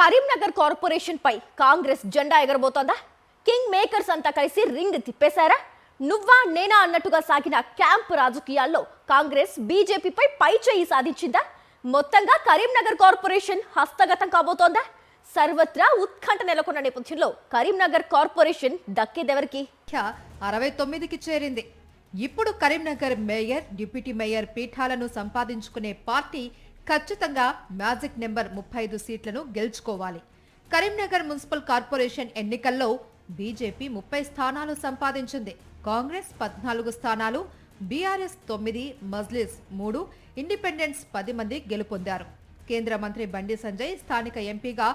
Karimnagar corporation పై కాంగ్రెస్ జెండా ఎగరబోతోందా? King makers అంతా కలిసి రింగ్ తిప్పేశారా? నువ్వా నేనా అన్నట్టుగా సాగిన క్యాంప్ రాజకీయాల్లో కాంగ్రెస్ బీజేపీపై పై చేయి సాధించిందా? మొత్తంగా కరీంనగర్ కార్పొరేషన్ హస్తగతం కాబోతోందా? సర్వత్రా ఉత్కంఠ నెలకొన్న నేపథ్యంలో కరీంనగర్ కార్పొరేషన్ దక్కేదెవరికి? 69కి చేరింది. ఇప్పుడు కరీంనగర్ మేయర్, డిప్యూటీ మేయర్ పీఠాలను సంపాదించుకునే పార్టీ ఖచ్చితంగా మ్యాజిక్ నెంబర్ 35 సీట్లను గెలుచుకోవాలి. కరీంనగర్ మున్సిపల్ కార్పొరేషన్ ఎన్నికల్లో బీజేపీ 30 స్థానాలు సంపాదించింది. కాంగ్రెస్ 14 స్థానాలు, బీఆర్ఎస్ 9, మజ్లిస్ 3, ఇండిపెండెంట్స్ 10 మంది గెలుపొందారు. కేంద్ర మంత్రి బండి సంజయ్ స్థానిక ఎంపీగా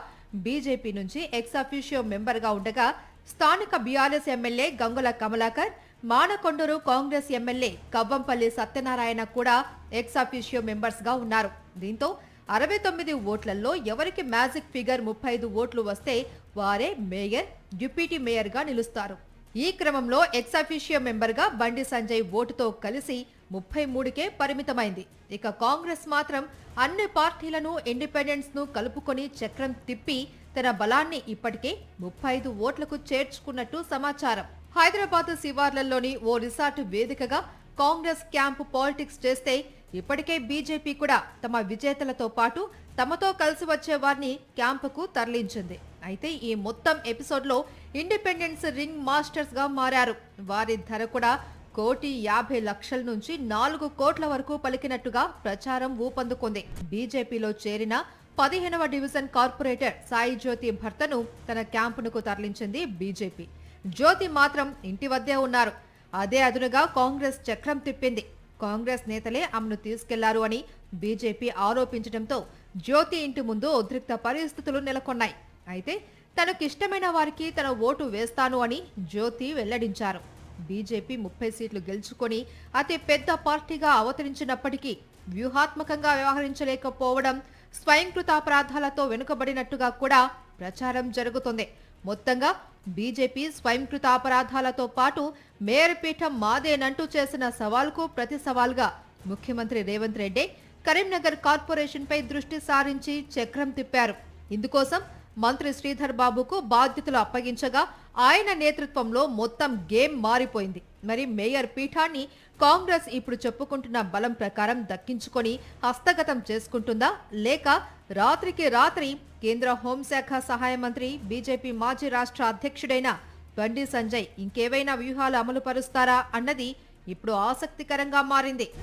బీజేపీ నుంచి ఎక్స్ అఫీషియో మెంబర్గా ఉండగా, స్థానిక BRS MLA Gangula Kamalakar, Manakondur Congress MLA Kavvampalli Satyanarayana కూడా ఎక్స్ అఫీషియో మెంబర్స్ గా ఉన్నారు. దీంతో 69 ఓట్లలో ఎవరికి మ్యాజిక్ ఫిగర్ 35 ఓట్లు వస్తే వారే మేయర్, డిప్యూటీ మేయర్ గా నిలుస్తారు. ఈ క్రమంలో ఎక్స్ అఫీషియో మెంబర్ గా బండి సంజయ్ ఓటుతో కలిసి 33కే పరిమితమైంది. ఇక కాంగ్రెస్ మాత్రం అన్ని పార్టీలను, ఇండిపెండెంట్స్ ను కలుపుకొని చక్రం తిప్పి తన బలాన్ని ఇప్పటికే 35 ఓట్లకు చేర్చుకున్నట్టు సమాచారం. హైదరాబాద్ శివార్లలోని ఓ రిసార్ట్ వేదికగా కాంగ్రెస్ క్యాంపు పాలిటిక్స్ చేస్తే ఇప్పటికే బీజేపీ కూడా తమ విజేతలతో పాటు తమతో కలిసి వచ్చే వారిని క్యాంపుకు తరలించింది. అయితే ఈ మొత్తం ఎపిసోడ్లో ఇండిపెండెన్స్ రింగ్ మాస్టర్స్ గా మారారు. వారి ధర కూడా 1,50,00,000 నుంచి 4 కోట్ల వరకు పలికినట్టుగా ప్రచారం ఊపందుకుంది. బీజేపీలో చేరిన 15వ డివిజన్ కార్పొరేటర్ సాయి జ్యోతి భర్తను తన క్యాంపునకు తరలించింది బీజేపీ. జ్యోతి మాత్రం ఇంటి వద్దే ఉన్నారు. అదే అదునుగా కాంగ్రెస్ చక్రం తిప్పింది. కాంగ్రెస్ నేతలే ఆమెను తీసుకెళ్లారు అని బీజేపీ ఆరోపించడంతో జ్యోతి ఇంటి ముందు ఉద్రిక్త పరిస్థితులు నెలకొన్నాయి. అయితే తనకిష్టమైన వారికి తన ఓటు వేస్తాను అని జ్యోతి వెల్లడించారు. బీజేపీ 30 సీట్లు గెలుచుకొని అతి పెద్ద పార్టీగా అవతరించినప్పటికీ వ్యూహాత్మకంగా వ్యవహరించలేకపోవడం, స్వయంకృతాపరాధాలతో వెనుకబడినట్టుగా కూడా ప్రచారం జరుగుతుంది. మొత్తంగా బీజేపీ స్వయంకృత అపరాధాలతో పాటు మేయర్ పీఠం మాదేనంటూ చేసిన సవాల్కు ప్రతి సవాల్గా ముఖ్యమంత్రి రేవంత్ రెడ్డి కరీంనగర్ కార్పొరేషన్ పై దృష్టి సారించి చక్రం తిప్పారు. ఇందుకోసం మంత్రి శ్రీధర్ బాబుకు బాధ్యతలు అప్పగించగా ఆయన నేతృత్వంలో మొత్తం గేమ్ మారిపోయింది. మరి మేయర్ పీఠాన్ని కాంగ్రెస్ ఇప్పుడు చెప్పుకుంటున్న బలం ప్రకారం దక్కించుకొని హస్తగతం చేసుకుంటుందా, లేక రాత్రికి రాత్రి కేంద్ర హోంశాఖ సహాయ మంత్రి, బీజేపీ మాజీ రాష్ట్ర అధ్యక్షుడైన బండి సంజయ్ ఇంకేవైనా వ్యూహాలు అమలు పరుస్తారా అన్నది ఇప్పుడు ఆసక్తికరంగా మారింది.